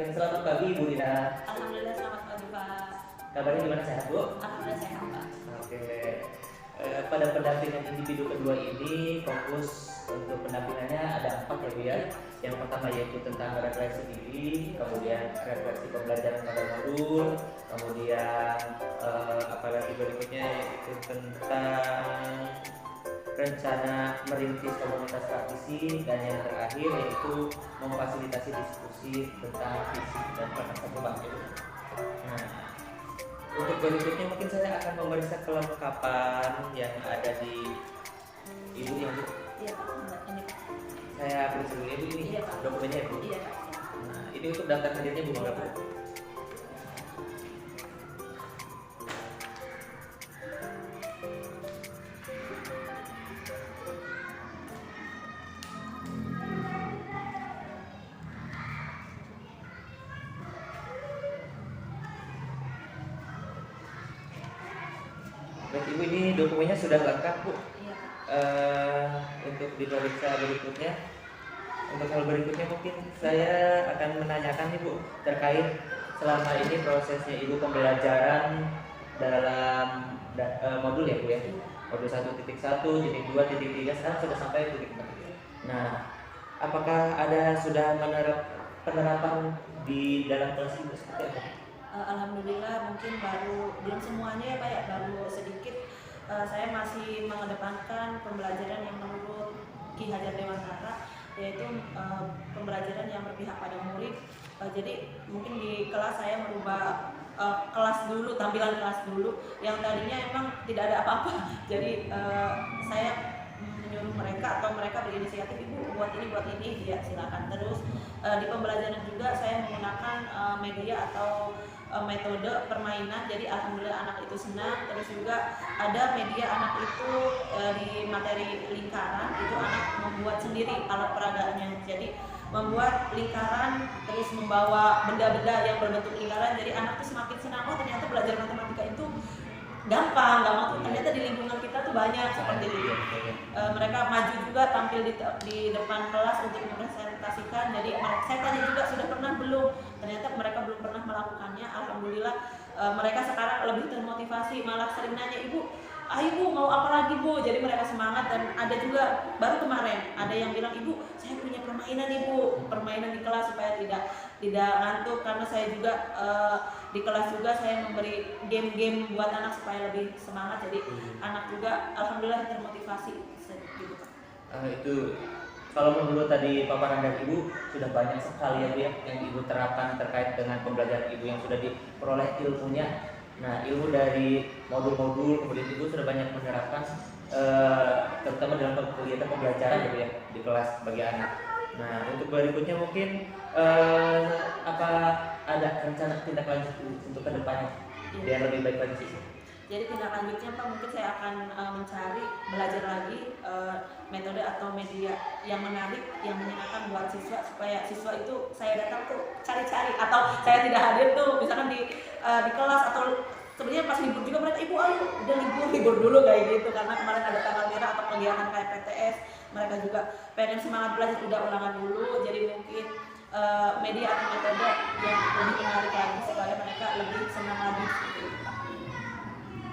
Selamat pagi Bu Rina. Alhamdulillah selamat pagi Pak. Kabarnya gimana, sehat Bu? Alhamdulillah sehat Pak. Oke. Pada pendampingan individu kedua ini fokus untuk pendampingannya ada 4 ya Bu ya. Yang pertama yaitu tentang refleksi diri, kemudian refleksi pembelajaran pada modul, kemudian apalagi berikutnya yaitu tentang rencana merintis komunitas praktisi, dan yang terakhir yaitu memfasilitasi diskusi tentang visi dan perkembangan itu. Nah, untuk berikutnya mungkin saya akan memeriksa kelengkapan yang ada di Ibu yang Bu. Iya Pak, ini Pak. Saya periksa dulu Ibu ini. Iya, Pak. Dokumennya Bu. Iya Pak. Nah, ini untuk daftar hadirnya Bu berapa? Baik Ibu, ini dokumennya sudah lengkap Bu. Iya Pak. Untuk diperiksa berikutnya, untuk hal berikutnya mungkin saya akan menanyakan nih Bu terkait selama ini prosesnya Ibu pembelajaran dalam modul ya Bu ya, modul 1.1, titik 2, titik 3, sekarang sudah sampai titik 4. Nah, apakah ada sudah penerapan di dalam kelas Ibu seperti apa? Alhamdulillah mungkin belum semuanya ya Pak ya, baru sedikit. Saya masih mengedepankan pembelajaran yang menurut Ki Hajar Dewantara, yaitu pembelajaran yang berpihak pada murid. Jadi mungkin di kelas saya merubah kelas dulu, tampilan kelas dulu yang tadinya emang tidak ada apa-apa. Jadi saya menyuruh mereka atau mereka berinisiatif, Ibu buat ini, ya silakan. Terus di pembelajaran juga saya menggunakan media atau metode permainan. Jadi alhamdulillah anak itu senang. Terus juga ada media anak itu di materi lingkaran, itu anak membuat sendiri alat peragaannya. Jadi membuat lingkaran, terus membawa benda-benda yang berbentuk lingkaran. Jadi anak itu semakin senang, oh ternyata belajar matematika itu gampang, ternyata di lingkungan kita tuh banyak seperti itu. Mereka maju juga tampil di depan kelas untuk mempresentasikan. Jadi saya tanya juga sudah pernah belum, ternyata mereka belum pernah melakukannya. Alhamdulillah mereka sekarang lebih termotivasi, malah sering nanya, Ibu ayo Bu mau apa lagi Bu. Jadi mereka semangat. Dan ada juga baru kemarin ada yang bilang, Ibu saya punya permainan Ibu, permainan di kelas supaya tidak ngantuk, karena saya juga di kelas juga saya memberi game-game buat anak supaya lebih semangat. Jadi anak juga alhamdulillah termotivasi gitu. Itu kalau menurut tadi paparan dari Ibu sudah banyak sekali ya Bu ya yang Ibu terapkan terkait dengan pembelajaran Ibu yang sudah diperoleh ilmunya. Nah, ilmu dari modul-modul kemudian Ibu sudah banyak menerapkan terutama dalam kegiatan pembelajaran gitu ya di kelas bagi anak. Nah, untuk berikutnya mungkin apa ada rencana tindak lanjut untuk kedepannya biar lebih baik lagi sih? Jadi tindak lanjutnya Pak, mungkin saya akan mencari belajar lagi metode atau media yang menarik, yang menyenangkan buat siswa, supaya siswa itu saya datang tuh cari-cari, atau saya tidak hadir tuh misalkan di kelas, atau sebenarnya pas libur juga mereka, Ibu ayo udah libur dulu kayak gitu, karena kemarin ada tanggal merah atau kegiatan kayak PTS, mereka juga pengen semangat belajar, udah ulangan dulu. Jadi mungkin media atau metode yang lebih menarik lagi supaya mereka lebih senang lagi seperti itu.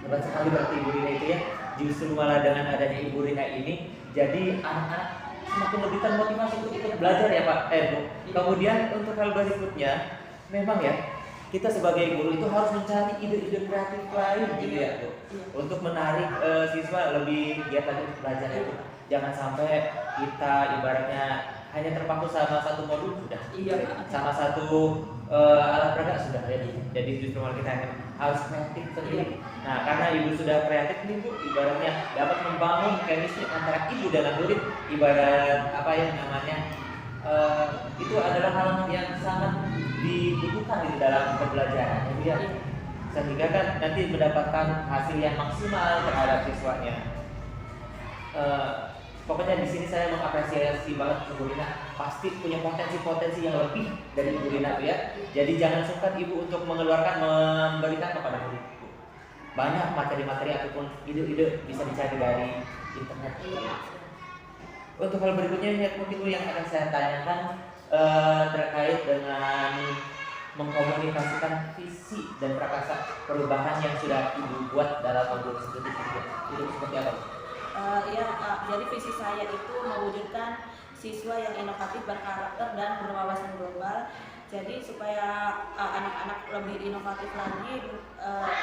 Hebat sekali berarti Ibu Rina itu ya. Justru malah dengan adanya Ibu Rina ini, jadi anak-anak semakin lebih termotivasi untuk ikut belajar ya Pak Bu. Kemudian untuk hal berikutnya, memang ya kita sebagai guru itu harus mencari ide-ide kreatif lain gitu ya Bu, untuk menarik siswa lebih giat lagi untuk belajar ya Bu. Jangan sampai kita ibaratnya hanya terpaku sama satu modul sudah, sama satu alat peraga sudah ya. Jadi justru malah kita harus kreatif sendiri. Nah, karena ibu sudah kreatif nih bu, ibaratnya dapat membangun chemistry antara ibu dan murid, ibarat apa ya namanya, itu adalah hal yang sangat dibutuhkan di dalam pembelajaran ya, sehingga kan nanti mendapatkan hasil yang maksimal terhadap siswanya. Pokoknya di sini saya mengapresiasi banget Ibu Rina, pasti punya potensi-potensi yang lebih dari Ibu Rina ya. Jadi jangan sungkan Ibu untuk mengeluarkan, memberikan kepada murid. Banyak materi-materi ataupun ide-ide bisa dicari dari internet. Untuk hal berikutnya ya, mungkin yang akan saya tanyakan terkait dengan mengkomunikasikan visi dan prakarsa perubahan yang sudah Ibu buat dalam modul studi itu seperti apa? Jadi visi saya itu mewujudkan siswa yang inovatif, berkarakter dan berwawasan global. Jadi supaya anak-anak lebih inovatif lagi,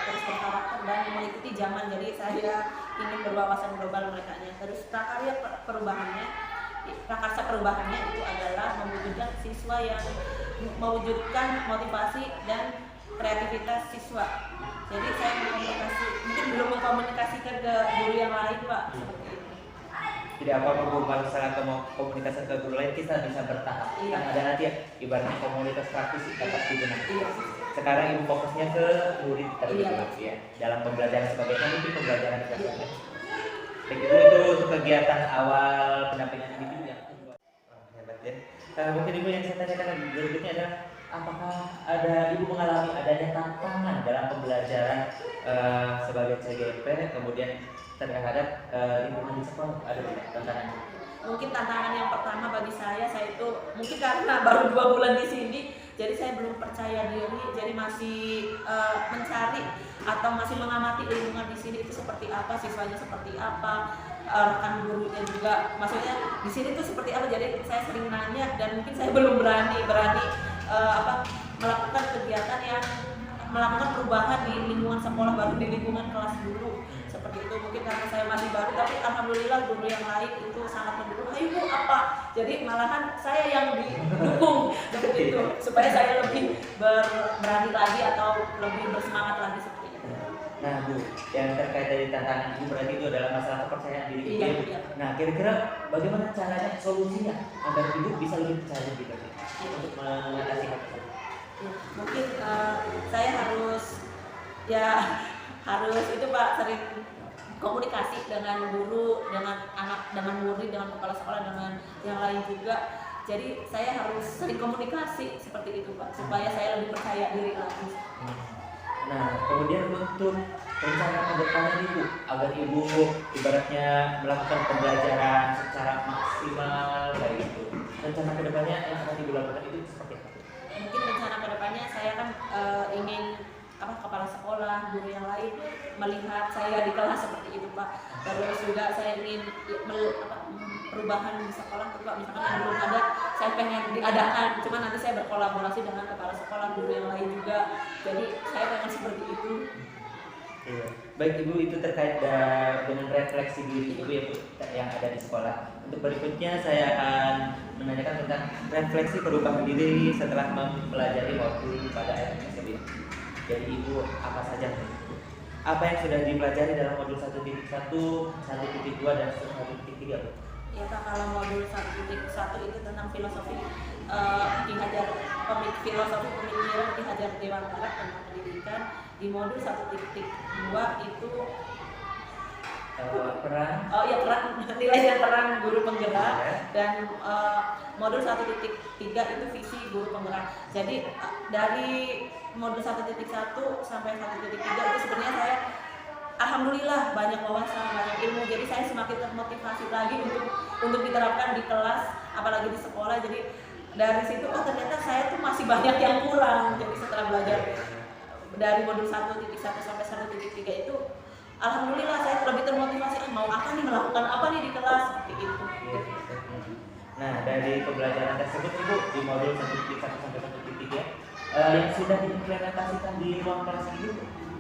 terus berkarakter dan mengikuti zaman. Jadi saya ingin berwawasan global mereka. Terus prakarya perubahannya, prakarsa perubahannya itu adalah mewujudkan siswa yang mewujudkan motivasi dan kreativitas siswa. Jadi saya mungkin belum mengkomunikasikan ke guru yang lain Pak, seperti itu. Tidak apa-apa bu, kalau misalnya mau komunikasi ke guru lain kita bisa bertahap. Kan ada nanti ya, ibaratnya komunitas praktis dapat digunakan. Sekarang ibu fokusnya ke murid terlebih ya, dalam pembelajaran sebagainya, mungkin pembelajaran di kelas ya. Begitu itu untuk kegiatan awal pendampingan individu yang kedua. Hebat ya. Mungkin ibu yang saya tanyakan berikutnya adalah, apakah ibu mengalami adanya tantangan dalam pembelajaran sebagai CGP, kemudian terhadap lingkungan di sekolah, ada tidak tantangan? Mungkin tantangan yang pertama bagi saya itu mungkin karena baru 2 bulan di sini, jadi saya belum percaya diri, jadi masih mencari atau masih mengamati lingkungan di sini itu seperti apa, siswanya seperti apa, rekan gurunya juga, maksudnya di sini itu seperti apa. Jadi saya sering nanya dan mungkin saya belum berani melakukan kegiatan yang melakukan perubahan di lingkungan sekolah, baru di lingkungan kelas dulu seperti itu. Mungkin karena saya masih baru, tapi alhamdulillah guru yang lain itu sangat mendukung. Ayo bu apa? Jadi malahan saya yang didukung seperti itu, supaya saya lebih berani lagi atau lebih bersemangat lagi seperti itu. Nah bu, yang terkait dari tantangan ibu berarti itu adalah masalah kepercayaan diri ibu. Iya. Nah kira-kira bagaimana caranya, solusinya agar ibu bisa lebih percaya diri untuk mengatasi hal tersebut? Mungkin saya harus itu Pak, sering komunikasi dengan guru, dengan anak, dengan murid, dengan kepala sekolah, dengan yang lain juga. Jadi saya harus sering komunikasi seperti itu Pak, supaya saya lebih percaya diri lagi. Nah kemudian untuk rencana ke depannya ibu, agar ibu ibaratnya melakukan pembelajaran secara maksimal kayak gitu, rencana ke depannya yang akan ibu lakukan itu seperti apa? Mungkin rencana kedepannya saya kan ingin kepala sekolah, guru yang lain melihat saya di kelas seperti itu Pak. Terus juga saya ingin perubahan di sekolah tuh Pak, misalkan yang belum ada saya pengen diadakan, cuma nanti saya berkolaborasi dengan kepala sekolah, guru yang lain juga. Jadi saya pengen seperti itu. Iya. Baik ibu, itu terkait dengan refleksi diri ibu yang ada di sekolah. Untuk berikutnya saya akan menanyakan tentang refleksi perubahan diri setelah mempelajari modul pada LMS ini. Jadi ibu apa saja? Apa yang sudah dipelajari dalam modul 1.1, 1.2 dan 1.3? Ya Pak, kalau modul 1.1 itu tentang filosofi filosofi pemikiran Ki Hajar Dewantara tentang pendidikan. Di modul 1.2 itu peran nilai dan peran guru penggerak, dan modul 1.3 itu visi guru penggerak. Jadi dari modul 1.1 sampai 1.3 itu sebenarnya saya alhamdulillah banyak wawasan, banyak ilmu. Jadi saya semakin termotivasi lagi untuk diterapkan di kelas, apalagi di sekolah. Jadi dari situ ternyata saya tuh masih banyak yang kurang. Jadi setelah belajar dari modul 1.1 sampai 1.3 itu alhamdulillah saya lebih termotivasi, mau apa nih, melakukan apa nih di kelas seperti itu. Nah dari pembelajaran tersebut ibu di modul 1.1 sampai 1.3 yang sudah diimplementasikan di ruang kelas itu,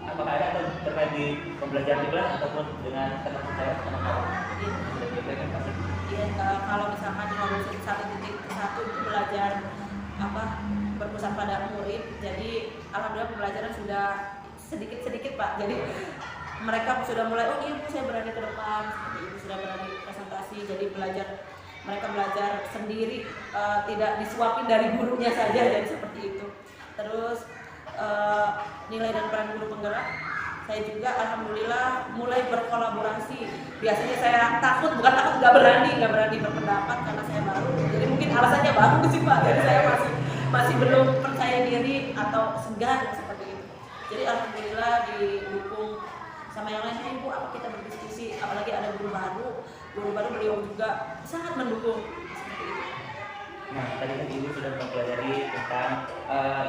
apakah ada atau terkait di pembelajaran di kelas ataupun dengan teman saya teman-teman? Iya, kalau misalkan di modul 1.1 itu belajar berpusat pada murid, jadi alhamdulillah pembelajaran sudah sedikit-sedikit Pak. Jadi mereka sudah mulai, oh iya Bu, saya berani ke depan, seperti itu, sudah berani presentasi. Jadi mereka belajar sendiri, tidak disuapin dari gurunya saja, jadi seperti itu. Terus nilai dan peran guru penggerak, saya juga alhamdulillah mulai berkolaborasi. Biasanya saya takut, bukan takut, nggak berani berpendapat karena saya baru. Jadi mungkin alasannya baru sih Pak. Jadi saya masih belum percaya diri atau segan seperti itu. Jadi alhamdulillah didukung sama yang lain. Ibu, apa kita berdiskusi? Apalagi ada guru baru beliau juga sangat mendukung seperti itu. Nah, tadi kan Ibu sudah mempelajari tentang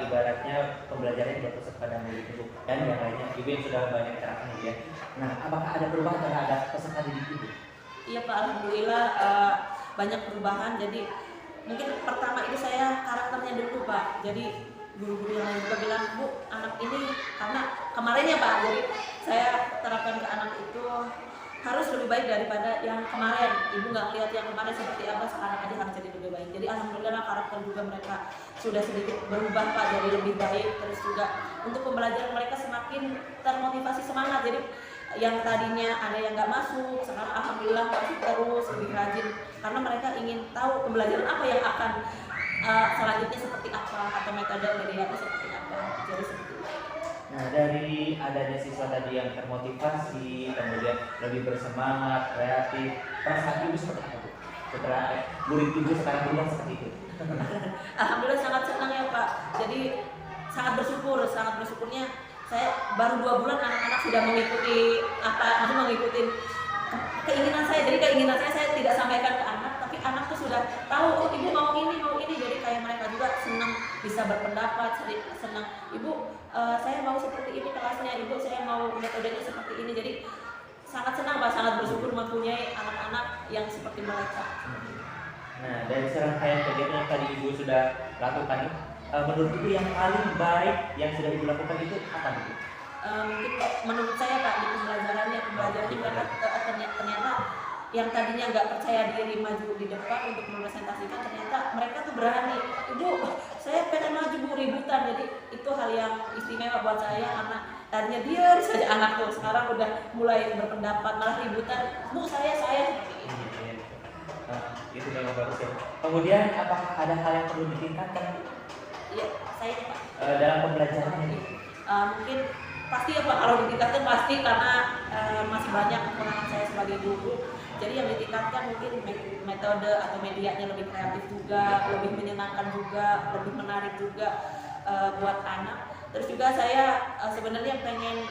ibaratnya pembelajaran yang berpusat pada murid Ibu dan yang lainnya. Ibu yang sudah banyak terapkan ya. Nah, apakah ada perubahan terhadap peserta didik Ibu? Iya Pak, alhamdulillah banyak perubahan. Jadi mungkin pertama itu saya karakternya dulu Pak. Jadi guru-guru yang lain juga bilang, Bu, anak ini karena kemarin ya Pak. Jadi saya terapkan ke anak itu harus lebih baik daripada yang kemarin. Ibu nggak lihat yang kemarin seperti apa, sekarang aja harus jadi lebih baik. Jadi alhamdulillah karakter juga mereka sudah sedikit berubah Pak, jadi lebih baik. Terus juga untuk pembelajaran mereka semakin termotivasi, semangat. Jadi yang tadinya ada yang nggak masuk, sekarang alhamdulillah masuk terus, lebih rajin. Karena mereka ingin tahu pembelajaran apa yang akan selanjutnya seperti apa, atau metode medianya seperti apa. Jadi seperti itu. Nah, dari adanya siswa tadi yang termotivasi, kemudian lebih bersemangat, kreatif, perasaan Ibu seperti apa Bu? Setelah murid Ibu sekarang berubah seperti itu. Alhamdulillah sangat senang ya Pak. Jadi sangat bersyukurnya saya baru 2 bulan anak-anak sudah mengikuti mengikuti keinginan saya. Jadi keinginan saya tidak sampaikan ke anak, tapi anak tuh sudah tahu, oh Ibu mau ini. Jadi kayak mereka juga senang bisa berpendapat, senang, Ibu saya mau seperti ini kelasnya, Ibu saya mau metodenya seperti ini. Jadi sangat senang Pak, sangat bersyukur mempunyai anak-anak yang seperti mereka. Nah, dari serangkaian kegiatan yang tadi Ibu sudah lakukan, menurut Ibu yang paling baik yang sudah Ibu lakukan itu apa Bu? Mungkin menurut saya Pak, di pembelajaran mereka ternyata yang tadinya nggak percaya diri maju di depan untuk merepresentasikan, ternyata mereka tuh berani. Ibu, saya pengen maju Bu, ributan. Jadi itu hal yang istimewa buat saya karena tadinya diam saja anak tuh, sekarang udah mulai berpendapat, malah ributan. Bu, saya seperti ini. Itu memang bagus ya. Kemudian apakah ada hal yang perlu ditingkatkan? Iya, saya Pak. Dalam pembelajaran ini? Mungkin pasti ya Pak, kalau ditingkatkan pasti karena masih banyak kekurangan saya sebagai guru. Jadi yang ditingkatkan mungkin metode atau medianya lebih kreatif juga, lebih menyenangkan juga, lebih menarik juga buat anak. Terus juga saya sebenarnya pengen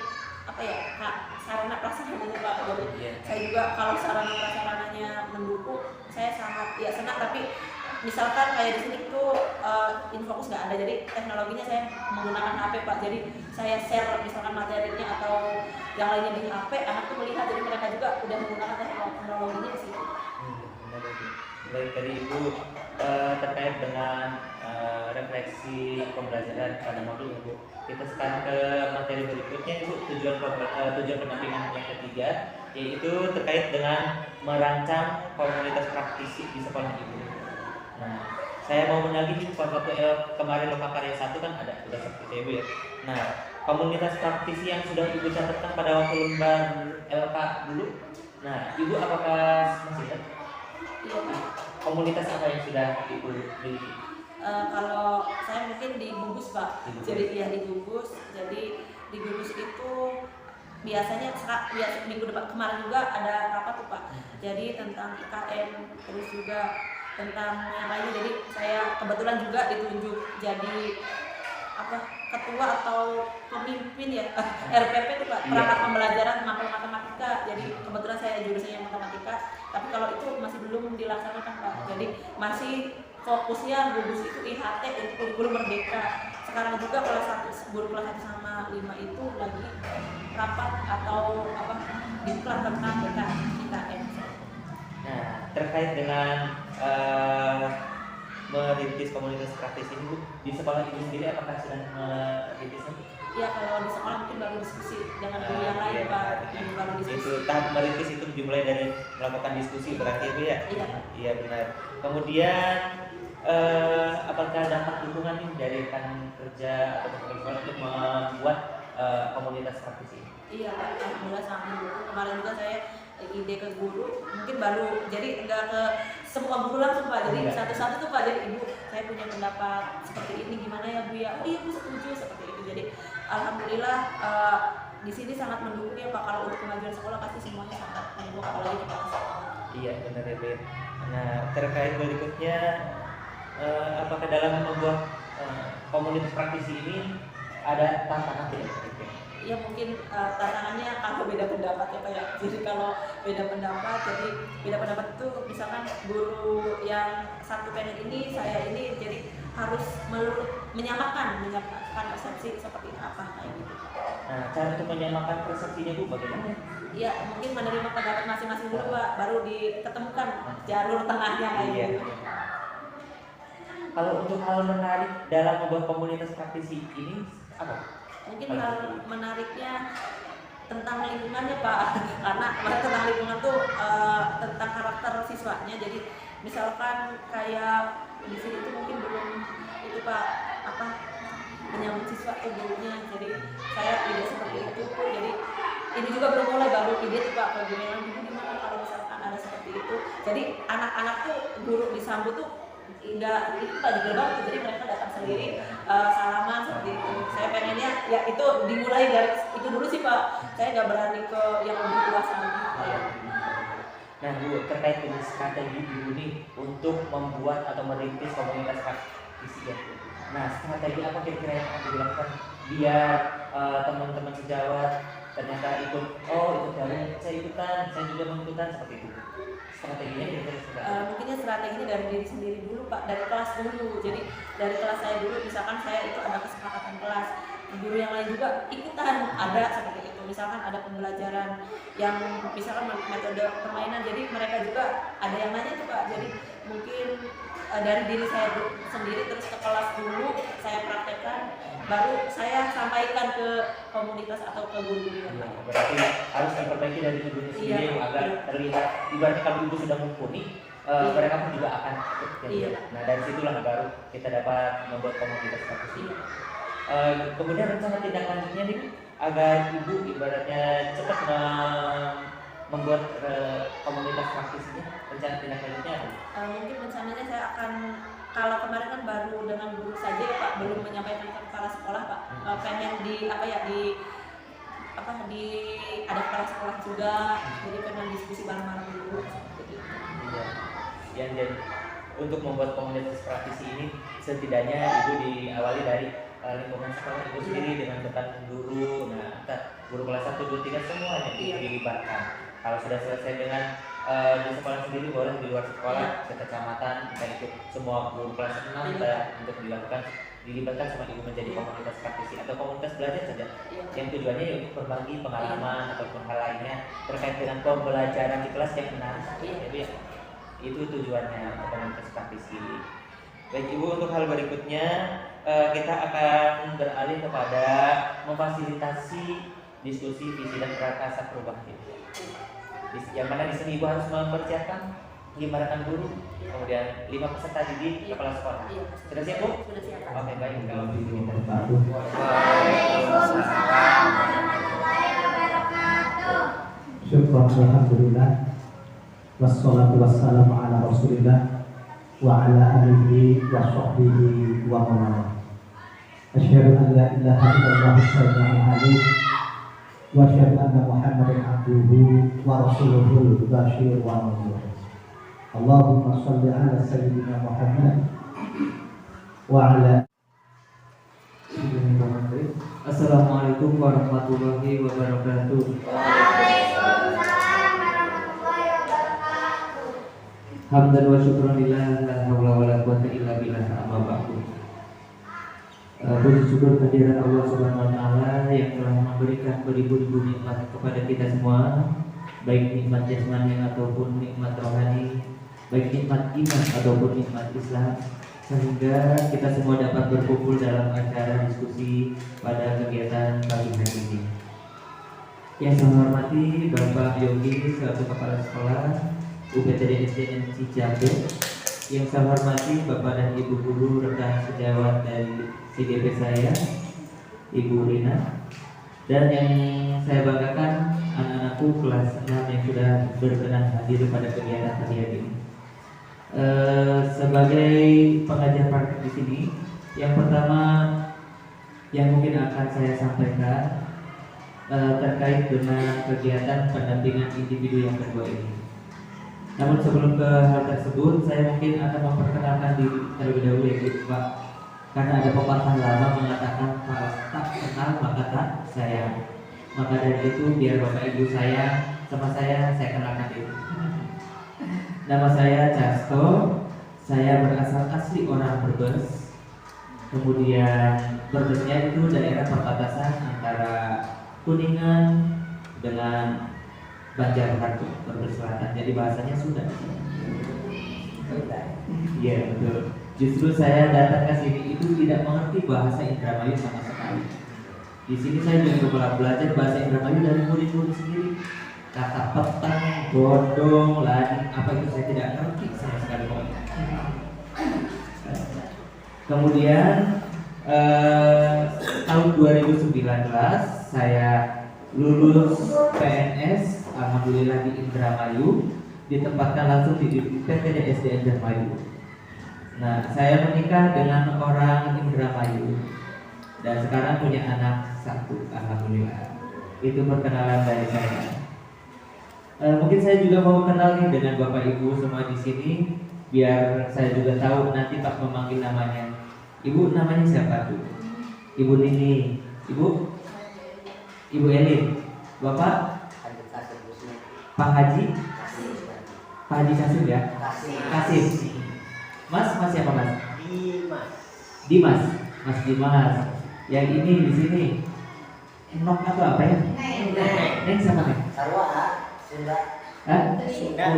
sarana prasarananya Pak. Jadi saya juga kalau sarana prasarananya mendukung, saya sangat senang. Tapi misalkan kayak di sini tuh Infocus nggak ada, jadi teknologinya saya menggunakan HP Pak. Jadi saya share misalkan materinya atau yang lainnya di HP, anak tuh melihat, jadi mereka juga udah menggunakan teknologinya di situ. Baik, tadi Ibu terkait dengan refleksi pembelajaran pada modul Ibu. Kita sekarang ke materi berikutnya Ibu, tujuan pendampingan yang ketiga, yaitu terkait dengan merancang komunitas praktisi di sekolah Ibu. Nah, saya mau menagih waktu kemarin Lokakarya 1 kan ada tugas seperti Ibu ya. Nah, komunitas praktisi yang sudah Ibu catatkan pada waktu lembar LK dulu. Nah, Ibu apakah masih ada? Iya Pak. Komunitas apa yang sudah Ibu miliki? Kalau saya mungkin di Gugus Pak. Jadi di Gugus. Jadi di Gugus itu biasanya minggu depan kemarin juga ada rapat tuh Pak. Jadi tentang IKN, terus juga tentang yang lainnya. Jadi saya kebetulan juga ditunjuk jadi ketua atau pemimpin ya RPP itu Pak, perangkat pembelajaran matematika. Jadi kebetulan saya jurusannya matematika, tapi kalau itu masih belum dilaksanakan Pak. Jadi masih fokusnya Gugus itu IHT untuk guru merdeka. Sekarang juga guru kelas 1 sama 5 itu lagi rapat atau diklat tentang IKN. Nah, terkait dengan merintis komunitas praktis ini Bu, di sekolah Ibu sendiri apakah sedang merintisnya? Ya, kalau di sekolah mungkin baru diskusi dengan guru yang lain Pak. Baru diskusi. Itu tahap merintis itu dimulai dari melakukan diskusi berarti Ibu ya? Iya. Iya benar. Kemudian apakah dampak dukungan ini dari rekan kerja atau sekolah untuk membuat komunitas praktisi ini? Iya Pak, alhamdulillah sangat mendukung. Kemarin juga saya ide ke guru, mungkin baru, jadi enggak ke semua guru langsung Pak, jadi satu-satu tuh Pak, jadi Ibu saya punya pendapat seperti ini gimana ya Bu ya, oh iya Bu setuju seperti itu. Jadi alhamdulillah di sini sangat mendukung ya Pak. Kalau untuk kemajuan sekolah pasti semuanya sangat mendukung, apalagi kepala sekolah. Iya benar ya Ben. Nah terkait berikutnya, apakah dalam membuat komunitas praktisi ini ada tantangan tidak? Ya mungkin tantangannya kalau beda pendapat ya Pak ya. Jadi kalau beda pendapat, jadi beda pendapat itu misalkan guru yang satu pengen ini, saya ini, jadi harus menyamakan persepsi seperti apa kayak gitu. Nah cara untuk menyamakan persepsinya Bu bagaimana? Ya mungkin menerima pendapat masing-masing dulu Pak, baru diketemukan jalur tengahnya kayak gitu. Kalau untuk hal menarik dalam membuat komunitas praktisi ini apa? Mungkin hal menariknya tentang lingkungannya Pak, karena tentang lingkungan tuh tentang karakter siswanya. Jadi misalkan kayak di sini tuh mungkin belum itu Pak, apa menyambut siswa ke gurunya. Jadi saya ide seperti itu. Jadi ini juga belum mulai, baru ide tuh Pak, bagaimana gimana kalau misalkan ada seperti itu. Jadi anak-anak tuh guru disambut tuh enggak itu Pak, di gerbang tuh, jadi mereka datang sendiri salaman seperti itu. Saya pengennya ya itu dimulai dari itu dulu sih Pak. Saya nggak berani ke yang lebih luas lagi. Nah Bu, terkait dengan strategi Ibu nih untuk membuat atau merintis komunitas praktisi ya. Nah strategi apa kira-kira yang akan dilakukan biar teman-teman sejawat ternyata ikut, ikut gabung, saya ikutan, saya juga mau ikutan, seperti itu. Strateginya kira-kira mungkinnya strateginya dari diri sendiri dulu Pak, dari kelas dulu. Jadi dari kelas saya dulu, misalkan saya itu ada kesepakatan kelas, guru yang lain juga ikutan, ada seperti itu. Misalkan ada pembelajaran yang misalkan metode permainan, jadi mereka juga ada yang nanya tuh Pak. Jadi mungkin dari diri saya sendiri terus ke kelas dulu saya praktekkan, baru saya sampaikan ke komunitas atau ke guru-guru yang lain. Berarti harus diperbaiki dari ibunya sendiri agar terlihat, ibaratnya kalau ibu sudah mumpuni, mereka pun juga akan ikut. Nah dari situlah baru kita dapat membuat komunitas praktisi. Kemudian rencana tindak lanjutnya nih agar ibu ibaratnya cepat membuat komunitas praktisinya, rencana tindak lanjutnya apa? Mungkin rencananya saya akan, kalau kemarin kan baru dengan guru saja ya Pak, belum menyampaikan ke kepala sekolah Pak. Pengen di ada kepala sekolah juga, jadi pengen diskusi bareng-bareng dulu seperti itu. Iya. Dan untuk membuat komunitas praktisi ini setidaknya ibu diawali dari lingkungan sekolah ibu sendiri dengan depan guru. Nah, guru kelas 1, 2, 3 semuanya dilibatkan. Kalau sudah selesai dengan di sekolah sendiri, boleh di luar sekolah ke kecamatan kita ikut semua guru kelas 6 untuk dilibatkan sama ibu menjadi komunitas praktisi atau komunitas belajar saja. Yang tujuannya untuk berbagi pengalaman ataupun hal lainnya terkait dengan pembelajaran di kelas yang menarik. Jadi itu tujuannya komunitas praktisi. Baik Ibu, untuk hal berikutnya kita akan beralih kepada memfasilitasi diskusi visi dan prakarsa perubahan itu. Yang mana di sini Ibu harus mempersiapkan 5 rekan guru, kemudian 5 peserta didik kepala sekolah. Sudah siap Bu? Sudah siap. Oke, baik. Kalau begitu kita Waalaikumsalam warahmatullahi wabarakatuh. Syukran alhamdulillah. Wassalatu wassalamu ala Rasulillah wa ala alihi wa sahbihi wa man. Asyhadu an la ilaha illallah subhanahu wa asyhadu anna Muhammadan abduhu wa rasuluhu basyir wa nadhir. Allahumma shalli ala sayyidina Muhammad wa ala Assalamualaikum warahmatullahi wabarakatuh. Waalaikumsalam warahmatullahi wabarakatuh. Hamdan wa syukran lillah, la haula wala quwwata illa billah, amma ba'du. Puji syukur kehadirat Allah Subhanahu wa taala yang telah memberikan beribu-ribu nikmat kepada kita semua, baik nikmat jasmani ataupun nikmat rohani, baik nikmat iman ataupun nikmat Islam, sehingga kita semua dapat berkumpul dalam acara diskusi pada kegiatan pagi hari ini. Yang saya hormati Bapak Yogi selaku Kepala Sekolah UPTD SDN Cicape, yang saya hormati Bapak dan Ibu guru rekan sejawat dari CGP saya, Ibu Rina, Dan yang saya banggakan anak-anakku kelas 6 yang sudah berkenan hadir pada kegiatan pagi hari ini. Sebagai pengajar praktik di sini, yang pertama yang mungkin akan saya sampaikan terkait dengan kegiatan pendampingan individu yang kedua ini. Namun sebelum ke hal tersebut, saya mungkin akan memperkenalkan diri terlebih dahulu ya Pak. Karena ada pepatah lama mengatakan kalau tak kenal maka tak sayang. Maka dari itu biar Bapak Ibu saya sama saya kenalkan diri. Nama saya Casto, saya berasal asli orang Brebes. Kemudian Brebesnya itu daerah perbatasan antara Kuningan dengan Banjarbaru, Brebes Selatan. Jadi bahasanya Sunda. Iya betul. Justru saya datang ke sini itu tidak mengerti bahasa Indramayu sama sekali. Di sini saya juga belajar bahasa Indramayu dari murid-murid sendiri. Kata petang, bodong, ladi, apa itu saya tidak ngerti sama sekali. Kemudian tahun 2019 saya lulus PNS, alhamdulillah di Indramayu, ditempatkan langsung di PTDSD Indramayu. Nah, saya menikah dengan orang Indramayu dan sekarang punya anak satu, alhamdulillah. Itu perkenalan dari saya. Mungkin saya juga mau kenal nih dengan Bapak Ibu semua di sini, biar saya juga tahu nanti Pak memanggil namanya. Ibu namanya siapa tuh? Ibu Nini. Ibu Elin. Bapak? Pak Haji? Pak Haji Kasim ya? Kasim. Mas siapa Mas? Dimas. Mas Dimas. Yang ini di sini. Nok atau apa ya? Neng siapa Neng? Sarwa, Sunda.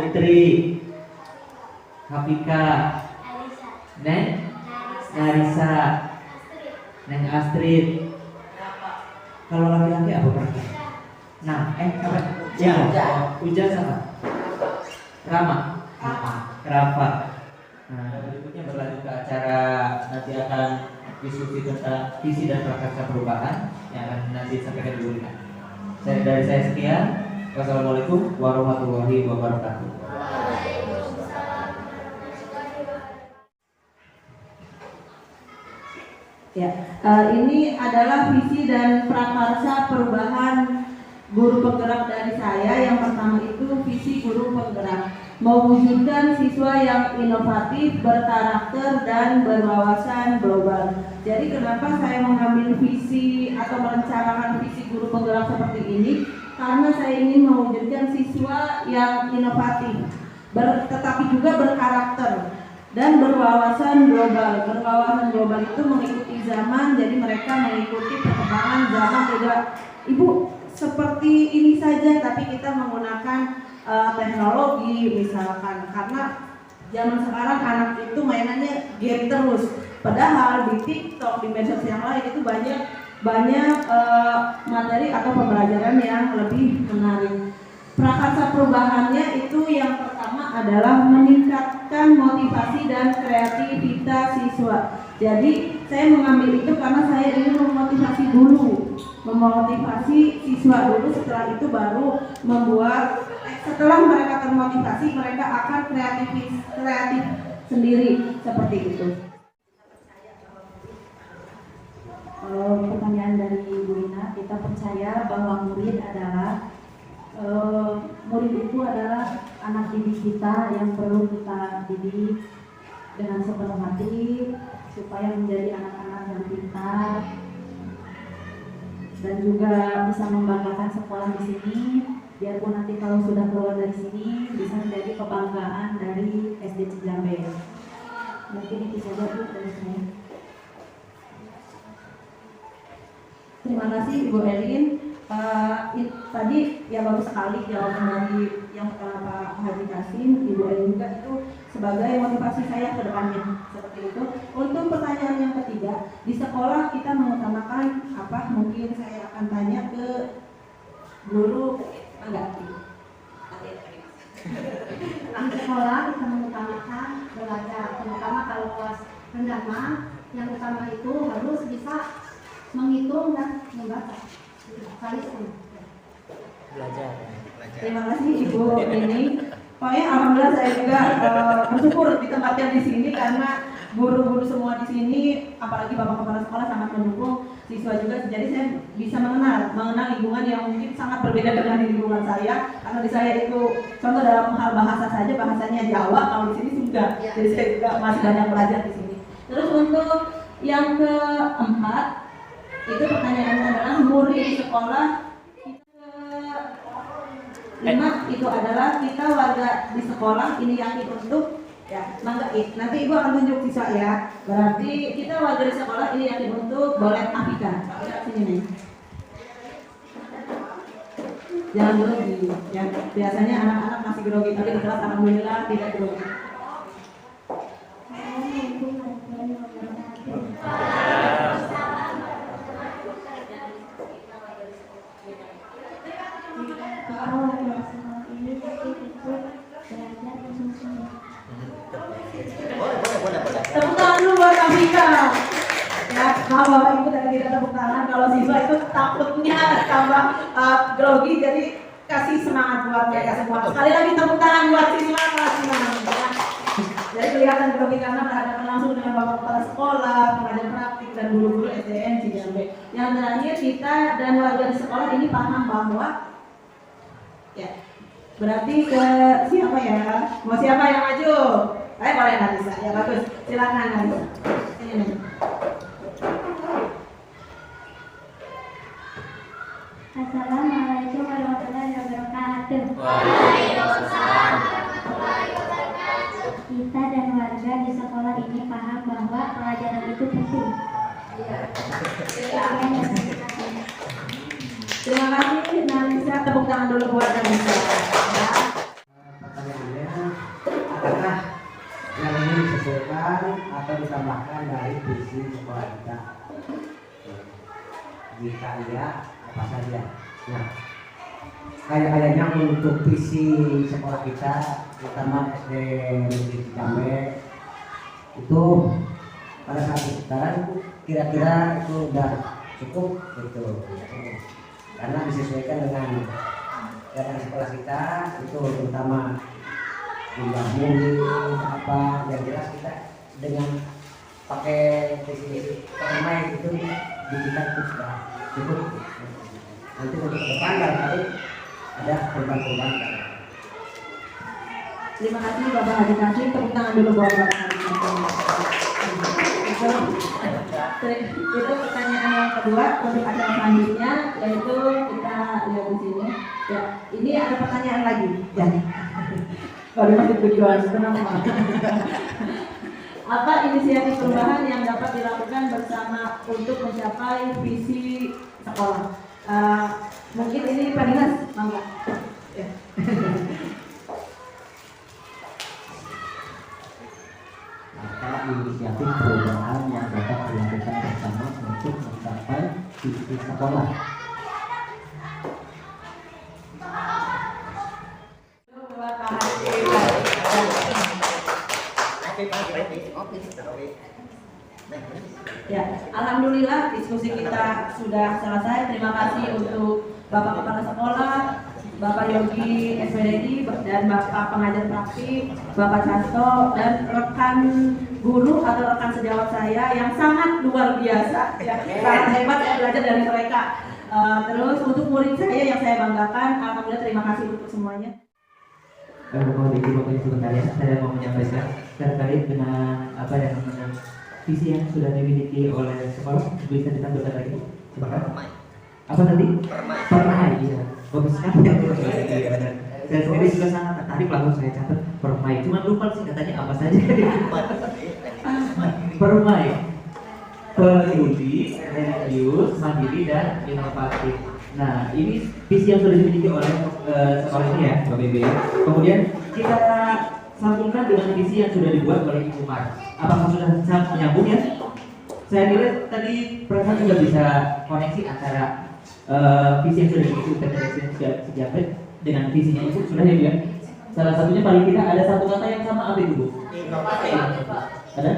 Putri. Hafika. Neng? Narisa. Neng Astrid. Kalau laki-laki apa berarti? Nah, apa? Ya, Ujang sama. Rama. Rafa. Nah, berikutnya berlanjut ke acara nanti akan diskusi tentang visi dan prakarsa perubahan yang akan nanti disampaikan dulu. Dari saya sekian. Wassalamualaikum warahmatullahi wabarakatuh. Ya, ini adalah visi dan prakarsa perubahan guru penggerak dari saya. Yang pertama itu visi guru penggerak, mewujudkan siswa yang inovatif, berkarakter, dan berwawasan global. Jadi kenapa saya mengambil visi atau merencanakan visi guru penggerak seperti ini? Karena saya ingin mewujudkan siswa yang inovatif, tetapi juga berkarakter dan berwawasan global. Berwawasan global itu mengikuti zaman, jadi mereka mengikuti perkembangan zaman juga. Ibu, seperti ini saja, tapi kita menggunakan teknologi misalkan, karena zaman sekarang anak itu mainannya game terus. Padahal di TikTok, di media sosial yang lain itu banyak materi atau pembelajaran yang lebih menarik. Prakarsa perubahannya itu yang pertama adalah meningkatkan motivasi dan kreativitas siswa. Jadi saya mengambil itu karena saya ingin memotivasi siswa dulu, setelah itu baru membuat. Setelah mereka termotivasi, mereka akan kreatif sendiri, seperti itu. Pertanyaan dari Bu Rina, kita percaya bahwa murid itu adalah anak didik kita yang perlu kita didik dengan sepenuh hati supaya menjadi anak-anak yang pintar dan juga bisa membanggakan sekolah di sini. Biarpun nanti kalau sudah keluar dari sini bisa menjadi kebanggaan dari SD Cijambe. Mungkin itu saja Bu dari saya. Terima kasih Ibu Elin. Tadi ya bagus sekali jawaban dari yang pertama Pak Haji Kasim, Ibu Elin juga itu sebagai motivasi saya ke depannya, seperti itu. Untuk pertanyaan yang ketiga, di sekolah kita mengutamakan apa? Mungkin saya akan tanya ke guru enggak. Di sekolah kita mengutamakan belajar, terutama kalau kelas rendah, yang utama itu harus bisa menghitung dan membaca. Kali 10. Belajar. Terima kasih Ibu ini. Pokoknya alhamdulillah saya juga bersyukur ditempatkan di sini karena guru-guru semua di sini, apalagi bapak kepala sekolah sangat mendukung siswa juga. Jadi saya bisa mengenal lingkungan yang mungkin sangat berbeda dengan di lingkungan saya. Karena di saya itu contoh dalam hal bahasa saja bahasanya Jawa, kalau di sini sudah. Jadi saya juga masih banyak belajar di sini. Terus untuk yang keempat itu pertanyaannya adalah murid di sekolah. Lima itu adalah kita warga di sekolah ini yakin untuk ya mangga nanti ibu akan tunjuk siswa ya, berarti kita warga di sekolah ini yakin untuk boleh Afrika sini nih, jangan grogi ya, biasanya anak-anak masih grogi tapi di kelas alhamdulillah tidak grogi. Tepuk tangan dulu buat Afrika. Ya, kalau Bapak Ibu tadi tidak tepuk tangan, kalau siswa itu takutnya tambah grogi, jadi kasih semangat buat mereka semua. Sekali lagi tepuk tangan buat siswa kelas 6 ya. Jadi kelihatan grogi karena berhadapan langsung dengan Bapak Kepala Sekolah, pengajar praktik dan guru-guru SDN Cijambe. Yang terakhir kita dan warga di sekolah ini paham bahwa ya berarti ke siapa ya? Mau siapa yang maju? Boleh Nalisa, ya bagus. Silakan Nalisa. Ini. Assalamualaikum warahmatullahi wabarakatuh. Waalaikumsalam warahmatullahi wabarakatuh. Kita dan warga di sekolah ini paham bahwa pelajaran itu penting. Terima kasih Nalisa, tepuk tangan dulu buat Nalisa. Ya. Pertanyaannya, apakah yang ini disesuaikan atau ditambahkan dari visi sekolah kita? Jika iya, apa saja? Nah, kayaknya untuk visi sekolah kita, terutama SD Negeri Cijambe, itu pada saat sekarang kira-kira itu udah cukup gitu, karena disesuaikan dengan keadaan sekolah kita, itu terutama jumlah murid apa yang jelas kita dengan pakai visi permain itu di kita itu sudah cukup. Nanti untuk ke depan barangkali ada perubahan-perubahan. Terima kasih Bapak Haji Kasim, tepuk tangan dulu buat Bapak Haji Kasim. Itu pertanyaan yang kedua untuk acara selanjutnya, yaitu kita lihat di sini. Ya, ini ada pertanyaan lagi. Ya. Baru masih tujuan, tenang. Apa inisiatif perubahan yang dapat dilakukan bersama untuk mencapai visi sekolah? Mungkin ini Pak Dinas, mangga. Ya. Apa inisiatif perubahan yang dapat dilakukan bersama untuk mencapai visi sekolah? Ya, alhamdulillah diskusi kita sudah selesai. Terima kasih untuk Bapak Kepala Sekolah, Bapak Yogi SPDI dan Bapak pengajar praktik, Bapak Casto dan rekan guru atau rekan sejawat saya yang sangat luar biasa, ya, sangat hebat saya belajar dari mereka. Terus untuk murid saya yang saya banggakan, alhamdulillah terima kasih untuk semuanya. Mohon izin sebentar ya, saya mau menyampaikan terkait dengan apa yang namanya visi yang sudah dimiliki oleh sekolah. Bisa ditampilkan lagi? Silakan. Apa tadi? Permai. Iya. Bagus sekali. Saya sendiri juga sangat tertarik, langsung saya catat permai. Cuma lupa sih katanya apa saja. Permai. Peduli, religius, mandiri dan inovatif. Nah, ini visi yang sudah dimiliki oleh sekolah ini ya, Bapak Ibu ya. Kemudian kita sambungkan dengan visi yang sudah dibuat oleh Ibu Mar. Apakah sudah menyambung ya? Saya kira tadi perasaan juga bisa koneksi antara visi yang sudah dimiliki PT Cijambe dengan visinya Ibu sudah ya. Salah satunya paling tidak ada satu kata yang sama apa Ibu? Inovatif. Ada?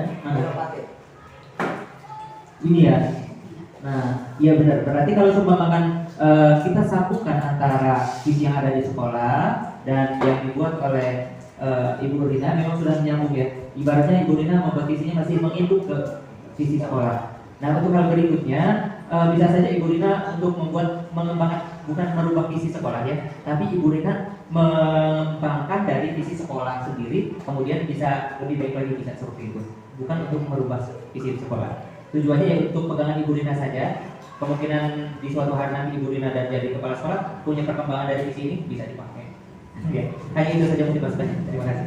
Ini ya. Nah, iya benar. Berarti kalau seumpamakan kita sambungkan antara visi yang ada di sekolah dan yang dibuat oleh Ibu Rina memang sudah menyambung ya. Ibaratnya Ibu Rina membuat visinya masih menginduk ke visi sekolah. Nah untuk hal berikutnya bisa saja Ibu Rina untuk mengembangkan, bukan merubah visi sekolah ya, tapi Ibu Rina mengembangkan dari visi sekolah sendiri, kemudian bisa lebih baik lagi, bisa seperti itu. Bukan untuk merubah visi sekolah. Tujuannya ya untuk pegangan Ibu Rina saja. Kemungkinan di suatu hari nanti Ibu Rina dan jadi kepala sekolah punya perkembangan dari visi ini bisa dipakai. Oke, hanya itu saja motivasinya. Terima kasih.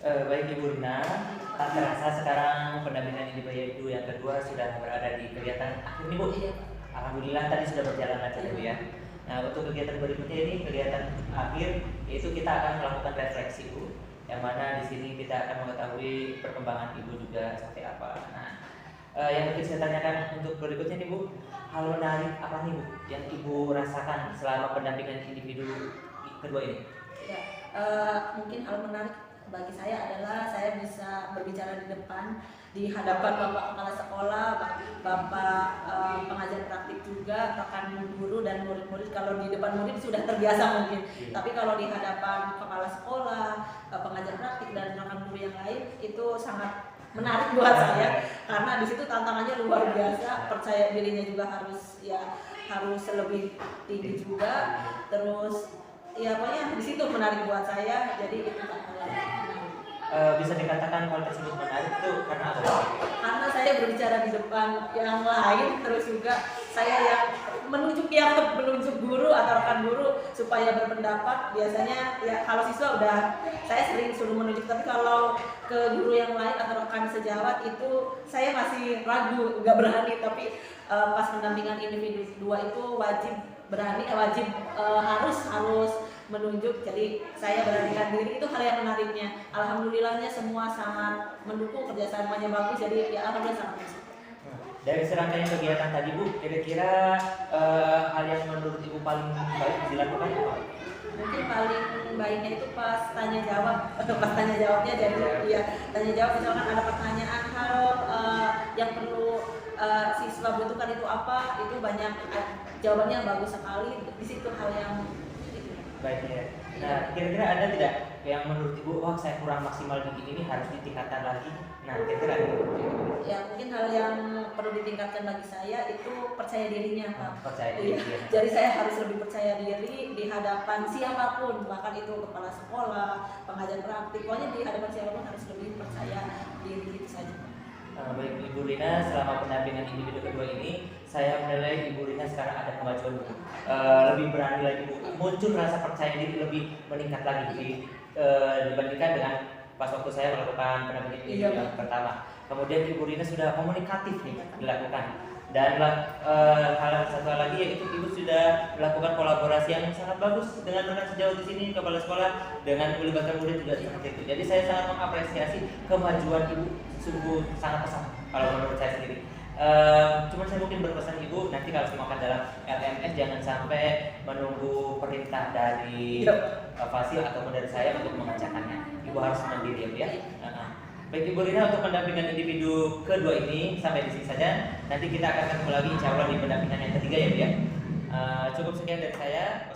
Baik Ibu Rina, tak terasa sekarang pendampingan individu yang kedua sudah berada di kegiatan akhir nih Bu. Alhamdulillah tadi sudah berjalan lancar Bu ya. Nah untuk kegiatan berikutnya ini kegiatan akhir, yaitu kita akan melakukan refleksi Bu. Yang mana di sini kita akan mengetahui perkembangan Ibu juga seperti apa. Nah, yang mungkin saya tanyakan untuk berikutnya nih Bu, hal menarik apa nih Bu yang Ibu rasakan selama pendampingan individu kedua ini? Ya, mungkin hal menarik bagi saya adalah saya bisa berbicara di depan, di hadapan Bapak Kepala Sekolah, Bapak pengajar praktik juga, rekan guru dan murid-murid. Kalau di depan murid sudah terbiasa mungkin, tapi kalau di hadapan Kepala Sekolah, pengajar praktik dan rekan guru yang lain itu sangat menarik buat saya, karena di situ tantangannya luar biasa. Percaya dirinya juga harus lebih tinggi juga. Terus ya pokoknya di situ menarik buat saya. Jadi itu tantangannya. Bisa dikatakan hal tersebut menarik itu karena apa? Karena saya berbicara di depan yang lain, terus juga saya yang menunjuk guru atau rekan guru supaya berpendapat. Biasanya ya kalau siswa udah saya sering suruh menunjuk, tapi kalau ke guru yang lain atau rekan sejawat itu saya masih ragu, nggak berani. Tapi pas pendampingan individu dua itu wajib berani, harus menunjuk. Jadi saya beranikan diri, itu hal yang menariknya. Alhamdulillahnya semua sangat mendukung, kerjasamanya bagus, jadi ya alhamdulillah sangat bagus. Dari serangkaian kegiatan tadi Bu, kira-kira hal yang menurut Ibu paling baik dilakukan apa? Mungkin paling baiknya itu pas tanya jawab, atau pas tanya jawabnya. Jadi ya tanya jawab, misalkan ada pertanyaan hal yang perlu siswa butuhkan itu apa, itu banyak jawabannya bagus sekali. Di situ hal yang baik ya. Nah, kira-kira ada tidak yang menurut Ibu, wah saya kurang maksimal di ini harus ditingkatkan lagi? Nah, kira-kira ada? Ya mungkin hal yang perlu ditingkatkan bagi saya itu percaya dirinya Pak. Percaya diri. Iya. Jadi saya harus lebih percaya diri di hadapan siapapun, bahkan itu kepala sekolah, pengajar praktik, pokoknya di hadapan siapapun harus lebih percaya diri, itu saja. Baik Ibu Rina, selama pendampingan individu kedua ini saya menilai Ibu Rina sekarang ada kemajuan Bu. Lebih berani lagi Bu, muncul rasa percaya diri lebih meningkat lagi dibandingkan dengan pas waktu saya melakukan pendampingan individu yang pertama. Kemudian Ibu Rina sudah komunikatif nih dilakukan, dan hal satu lagi yaitu Ibu sudah melakukan kolaborasi yang sangat bagus dengan rekan sejauh di sini, kepala sekolah, dengan melibatkan murid juga seperti itu. Jadi saya sangat mengapresiasi kemajuan Ibu, sungguh sangat pesat kalau menurut saya sendiri. Cuman saya mungkin berpesan Ibu, nanti kalau semakan dalam LMS jangan sampai menunggu perintah dari Fasil ataupun dari saya untuk mengerjakannya. Ibu harus mandiri ya. Baik Ibu Rina, untuk pendampingan individu kedua ini sampai di sini saja. Nanti kita akan ketemu lagi insya Allah di pendampingan yang ketiga ya Bu ya. Cukup sekian dari saya.